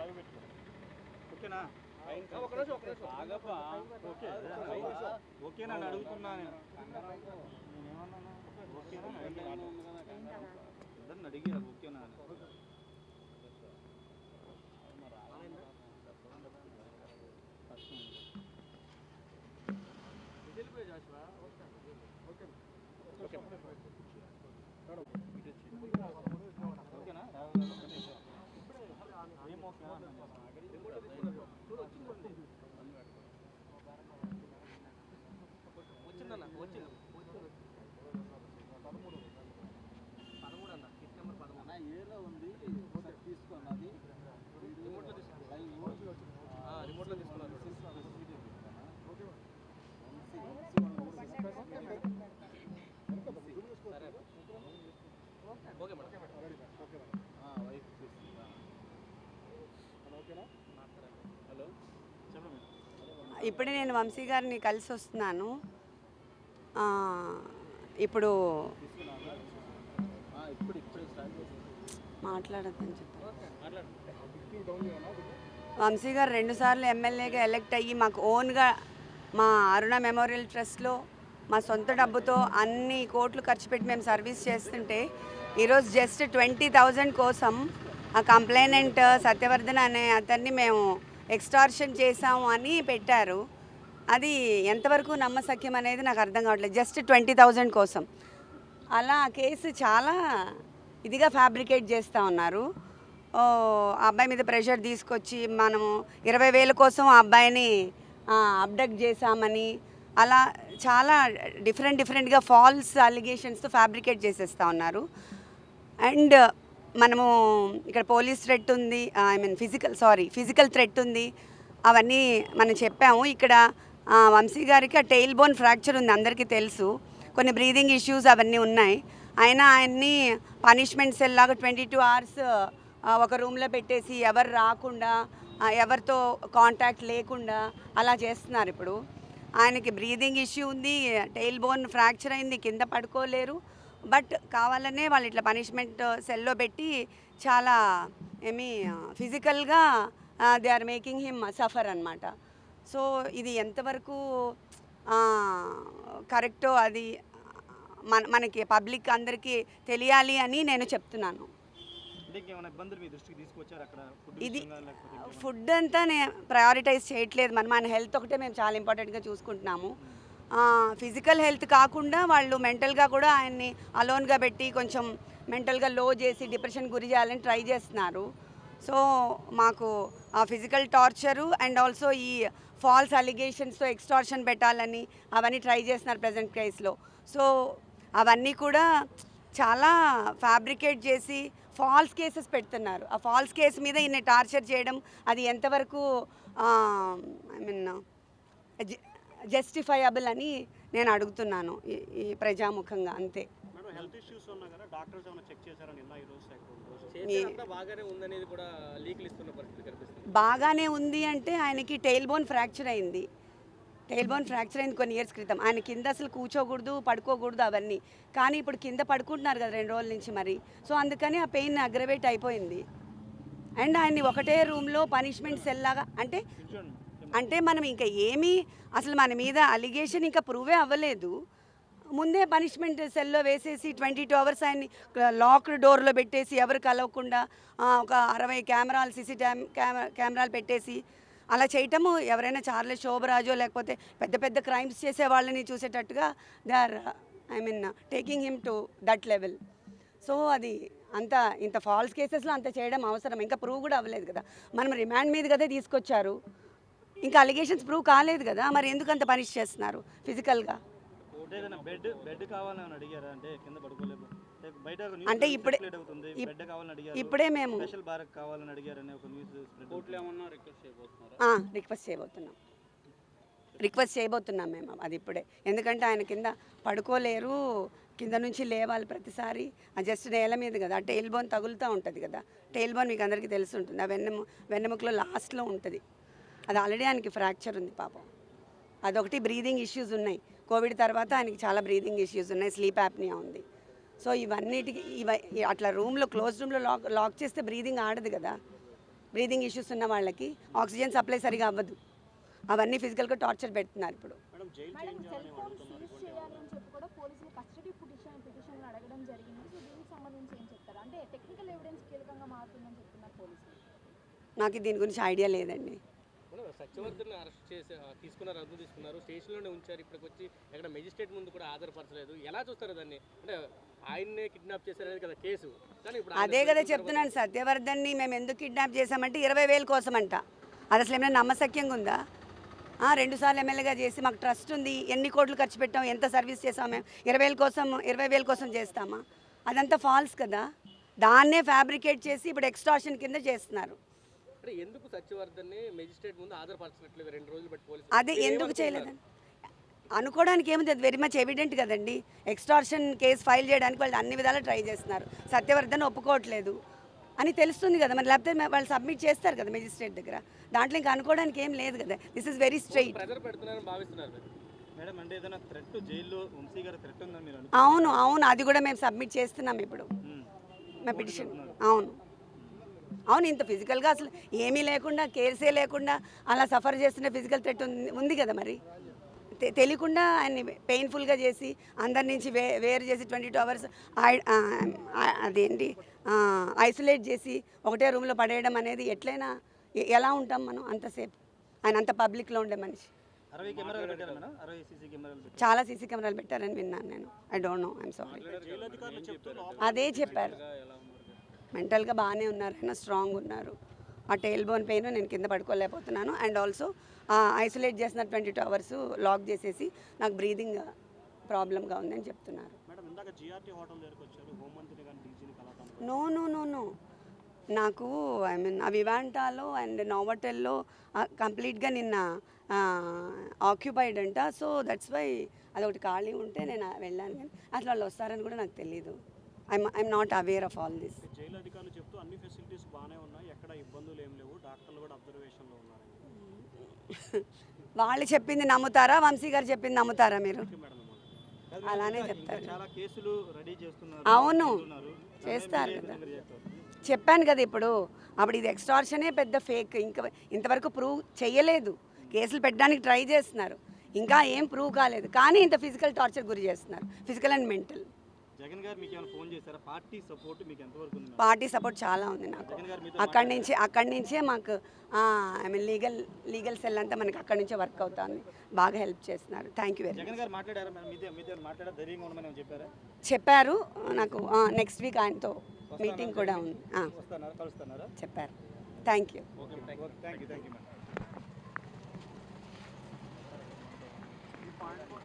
ఓకేనా? ఓకేనా అని అడుగుతున్నాను. ఇద్దరిని అడిగారు ఓకేనా అని. ఓకేనా? వచ్చిందన్న వచ్చింది 13 అన్న కిట్ నెంబర్ 13 ఏలో ఉంది. తీసుకోండి అది రిమోట్లో తీసుకున్నారు. సరే ఓకే మేడం. హలో చెప్పండి. ఇప్పుడే నేను వంశీ గారిని కలిసి వస్తున్నాను. ఇప్పుడు మాట్లాడద్దని చెప్పారు. వంశీ గారు 2 సార్లు ఎమ్మెల్యేగా ఎలక్ట్ అయ్యి మాకు ఓన్గా మా అరుణ మెమోరియల్ ట్రస్ట్లో మా సొంత డబ్బుతో అన్ని కోట్లు ఖర్చు పెట్టి మేము సర్వీస్ చేస్తుంటే ఈరోజు జస్ట్ 20,000 కోసం ఆ కంప్లైనెంట్ సత్యవర్ధన్ అనే అతన్ని మేము ఎక్స్టార్షన్ చేసాము అని పెట్టారు. అది ఎంతవరకు నమ్మశక్యం అనేది నాకు అర్థం కావట్లేదు. జస్ట్ 20,000 కోసం అలా కేసు చాలా ఇదిగా ఫ్యాబ్రికేట్ చేస్తూ ఉన్నారు. ఆ అబ్బాయి మీద ప్రెషర్ తీసుకొచ్చి మనము 20,000 కోసం ఆ అబ్బాయిని అబ్డక్ట్ చేశామని అలా చాలా డిఫరెంట్గా ఫాల్స్ అలిగేషన్స్తో ఫ్యాబ్రికేట్ చేసేస్తూ ఉన్నారు. అండ్ మనము ఇక్కడ పోలీస్ థ్రెట్ ఉంది, ఫిజికల్ థ్రెట్ ఉంది, అవన్నీ మనం చెప్పాము. ఇక్కడ వంశీ గారికి ఆ టెయిల్ బోన్ ఫ్రాక్చర్ ఉంది, అందరికీ తెలుసు. కొన్ని బ్రీదింగ్ ఇష్యూస్ అవన్నీ ఉన్నాయి. అయినా ఆయన్ని పనిష్మెంట్ సెల్ లాగా 22 hours ఒక రూమ్లో పెట్టేసి ఎవరు రాకుండా ఎవరితో కాంటాక్ట్ లేకుండా అలా చేస్తున్నారు. ఇప్పుడు ఆయనకి బ్రీదింగ్ ఇష్యూ ఉంది, టెయిల్ బోన్ ఫ్రాక్చర్ అయింది, కింద పడుకోలేరు. బట్ కావాలనే వాళ్ళు ఇట్లా పనిష్మెంట్ సెల్లో పెట్టి చాలా ఫిజికల్గా they are making him suffer అనమాట. సో ఇది ఎంతవరకు కరెక్టో అది మనకి పబ్లిక్ అందరికీ తెలియాలి అని నేను చెప్తున్నాను. ఇది ఫుడ్ అంతా నేను ప్రయారిటైజ్ చేయట్లేదు. మన హెల్త్ ఒకటే మేము చాలా ఇంపార్టెంట్గా చూసుకుంటున్నాము. ఫిజికల్ హెల్త్ కాకుండా వాళ్ళు మెంటల్గా కూడా ఆయన్ని అలోన్గా పెట్టి కొంచెం మెంటల్గా లో చేసి డిప్రెషన్ గురి చేయాలని ట్రై చేస్తున్నారు. సో మాకు ఆ ఫిజికల్ టార్చరు అండ్ ఆల్సో ఈ ఫాల్స్ అలిగేషన్స్తో ఎక్స్టార్షన్ పెట్టాలని అవన్నీ ట్రై చేస్తున్నారు ప్రజెంట్ కేసులో. సో అవన్నీ కూడా చాలా ఫ్యాబ్రికేట్ చేసి ఫాల్స్ కేసెస్ పెడుతున్నారు. ఆ ఫాల్స్ కేసు మీద ఈయన టార్చర్ చేయడం అది ఎంతవరకు జస్టిఫైయబుల్ అని నేను అడుగుతున్నాను ఈ ప్రజాముఖంగా. అంతే. బాగానే ఉంది అంటే ఆయనకి టెయిల్ బోన్ ఫ్రాక్చర్ అయింది. కొన్ని ఇయర్స్ క్రితం. ఆయన కింద అసలు కూర్చోకూడదు, పడుకోకూడదు అవన్నీ. కానీ ఇప్పుడు కింద పడుకుంటున్నారు కదా 2 రోజుల నుంచి మరి. సో అందుకని ఆ పెయిన్ అగ్రవేట్ అయిపోయింది. అండ్ ఆయన్ని ఒకటే రూమ్లో పనిష్మెంట్ సెల్ లాగా అంటే మనం ఇంకా ఏమీ అసలు మన మీద అలిగేషన్ ఇంకా ప్రూవే అవ్వలేదు. ముందే పనిష్మెంట్ సెల్లో వేసేసి 22 hours ఆయన్ని లాక్డ్ డోర్లో పెట్టేసి ఎవరు కలవకుండా ఒక 60 కెమెరాలు కెమెరాలు పెట్టేసి అలా చేయటము ఎవరైనా చార్లెస్ శోభరాజో లేకపోతే పెద్ద క్రైమ్స్ చేసే వాళ్ళని చూసేటట్టుగా they are taking him to that level. So అది ఇంత ఫాల్స్ కేసెస్లో అంత చేయడం అవసరం? ఇంకా ప్రూవ్ కూడా అవ్వలేదు కదా. మనం రిమాండ్ మీద కదా తీసుకొచ్చారు, ఇంకా అలిగేషన్స్ ప్రూవ్ కాలేదు కదా. మరి ఎందుకు అంత పనిష్ చేస్తున్నారు ఫిజికల్గా? అంటే ఇప్పుడే మేము రిక్వెస్ట్ చేయబోతున్నాం మేము అది ఇప్పుడే. ఎందుకంటే ఆయన కింద పడుకోలేరు, కింద నుంచి లేవాలి ప్రతిసారి. ఆ జస్ట్ నేల మీద కదా, ఆ టెయిల్ బోన్ తగులుతూ ఉంటుంది కదా. టెయిల్ బోన్ మీకు అందరికీ తెలిసి ఉంటుంది, ఆ వెన్నెముకలో లాస్ట్లో ఉంటుంది. అది ఆల్రెడీ ఆయనకి ఫ్రాక్చర్ ఉంది పాపం. అదొకటి. బ్రీదింగ్ ఇష్యూస్ ఉన్నాయి. కోవిడ్ తర్వాత ఆయనకి చాలా బ్రీదింగ్ ఇష్యూస్ ఉన్నాయి, స్లీప్ యాప్నియా ఉంది. సో ఇవన్నిటికి అట్లా క్లోజ్ రూమ్లో లాక్ చేస్తే బ్రీదింగ్ ఆడదు కదా. బ్రీదింగ్ ఇష్యూస్ ఉన్న వాళ్ళకి ఆక్సిజన్ సప్లై సరిగా అవ్వదు. అవన్నీ ఫిజికల్గా టార్చర్ పెడుతున్నారు ఇప్పుడు. మేడం సెల్ ఫోన్ సీజ్ చేయాలి అని చెప్పి కూడా పోలీసులు కస్టడీ పిటిషన్ అడగడం జరిగింది. సో దీనికి సంబంధించి ఏం చెప్తారు? అంటే టెక్నికల్ ఎవిడెన్స్ కీలకంగా మారుతుందని చెప్తున్నారు పోలీసులు. నాకు దీని గురించి ఐడియా లేదండి. సత్యవర్ధన్ అరెస్ట్ చేసి తీసుకున్నారు, అదుపు తీసుకున్నారు, స్టేషన్లోనే ఉంచారు. ఇప్పటికి వచ్చి ఎక్కడ మెజిస్ట్రేట్ ముందు కూడా ఆధారపరచలేదు. ఎలా చూస్తారు దాన్ని? అంటే ఆయన్నే కిడ్నాప్ చేశారనేది కదా కేసు. కానీ ఇప్పుడు అదే కదా చెప్తున్నాను, సత్యవర్ధన్ని మేము ఎందుకు కిడ్నాప్ చేశామంటే 20,000 కోసం అంట. అది అసలు ఏమైనా నమ్మశక్యంగా ఉందా? 2 సార్లు ఎమ్మెల్యేగా చేసి మాకు ట్రస్ట్ ఉంది, ఎన్ని కోట్లు ఖర్చు పెట్టాం, ఎంత సర్వీస్ చేసాం, మేము 20,000 కోసం చేస్తామా? అదంతా ఫాల్స్ కదా. దాన్నే ఫ్యాబ్రికేట్ చేసి ఇప్పుడు ఎక్స్టార్షన్ కింద చేస్తున్నారు. అంటే ఎందుకు సత్యవర్ధన్ని మెజిస్ట్రేట్ ముందు ఆధారపరచట్లేదు 2 రోజులు బట్టి పోలీసులు? అదే ఎందుకు చేయలేదని అనుకోవడానికి ఏముంది, అది వెరీ మచ్ ఎవిడెంట్ కదండి. ఎక్స్టార్షన్ కేసు ఫైల్ చేయడానికి వాళ్ళు అన్ని విధాలా ట్రై చేస్తున్నారు. సత్యవర్ధన్ ఒప్పుకోవట్లేదు అని తెలుస్తుంది కదా మరి, లేకపోతే వాళ్ళు సబ్మిట్ చేస్తారు కదా మెజిస్ట్రేట్ దగ్గర. దాంట్లో ఇంకా అనుకోవడానికి ఏం లేదు కదా. This is very straight. Pressure పెడుతున్నారని భావిస్తున్నారు మేడం. అంటే ఏదైనా థ్రెట్ జైల్లో వంశీ గారి థ్రెట్ ఉందని మీరు అవును అది కూడా మేము సబ్మిట్ చేస్తున్నాం ఇప్పుడు మా పిటిషన్. అవును ఇంత ఫిజికల్గా అసలు ఏమీ లేకుండా, కేర్సే లేకుండా అలా సఫర్ చేస్తున్న ఫిజికల్ థ్రెట్ ఉంది కదా మరి. తెలియకుండా ఆయన్ని పెయిన్ఫుల్గా చేసి అందరి నుంచి వేరు చేసి 22 hours అదేంటి ఐసోలేట్ చేసి ఒకటే రూమ్లో పడేయడం అనేది ఎట్లయినా ఎలా ఉంటాం మనం అంతసేపు? ఆయన అంత పబ్లిక్లో ఉండే మనిషి. 60 కెమెరాలు పెట్టారు మేడం. 60 సీసీ కెమెరాలు చాలా సీసీ కెమెరాలు పెట్టారని విన్నాను నేను. I don't know, I'm sorry. అదే చెప్పారు, మెంటల్గా బాగానే ఉన్నారు, ఆయన స్ట్రాంగ్ ఉన్నారు. ఆ టెయిల్ బోన్ పెయిన్ నేను కింద పడుకోలేకపోతున్నాను. అండ్ ఆల్సో ఐసోలేట్ చేసిన 22 hours లాక్ చేసేసి నాకు బ్రీదింగ్ ప్రాబ్లంగా ఉందని చెప్తున్నారు. నో నాకు ఐ మీన్ ఆ వివాంటాలో అండ్ నోవోటెల్లో కంప్లీట్గా నిన్న ఆక్యుపైడ్ అంట. సో దట్స్ వై అదొకటి ఖాళీ ఉంటే నేను వెళ్ళాను. కానీ అసలు వాళ్ళు వస్తారని కూడా నాకు తెలీదు. I'm not aware of all this. Jail అధికారులు చెప్తూ అన్ని ఫెసిలిటీస్ బాగానే ఉన్నాయి, ఎక్కడ ఇబ్బందులు ఏం లేవు, డాక్టర్లు కూడా అబ్జర్వేషన్లో ఉన్నారు. వాళ్ళు చెప్పింది నమ్ముతారా, వంశీ గారు చెప్పింది నమ్ముతారా మీరు? అలానే చెప్తారు. చాలా కేసులు రెడీ చేస్తున్నారు. అవును చేస్తారు కదా, చెప్పాను కదా ఇప్పుడు. అప్పుడు ఇది ఎక్స్టార్షనే పెద్ద ఫేక్. ఇంకా ఇంతవరకు ప్రూవ్ చేయలేదు. కేసులు పెట్టడానికి ట్రై చేస్తున్నారు, ఇంకా ఏం ప్రూవ్ కాలేదు. కానీ ఇంత ఫిజికల్ టార్చర్ గురి చేస్తున్నారు, ఫిజికల్ అండ్ మెంటల్. జగన్ గారు మీకు ఏమైనా ఫోన్ చేశారా? పార్టీ సపోర్ట్ మీకు ఎంతవరకు ఉంది? పార్టీ సపోర్ట్ చాలా ఉంది నాకు. అక్కడి నుంచే మాకు ఐ మీన్ లీగల్ సెల్ అంతా మనకి అక్కడి నుంచే వర్క్ అవుతుంది. బాగా హెల్ప్ చేస్తున్నారు. Thank you very much. Jagan గారు మాట్లాడారా? మీతో మాట్లాడారు, ధైర్యంగా ఉండమని చెప్పారా? చెప్పారు నాకు. నెక్స్ట్ వీక్ ఆయనతో మీటింగ్ కూడా ఉంది. కలుస్తున్నారా? చెప్పారు. Thank you. Thank you madam.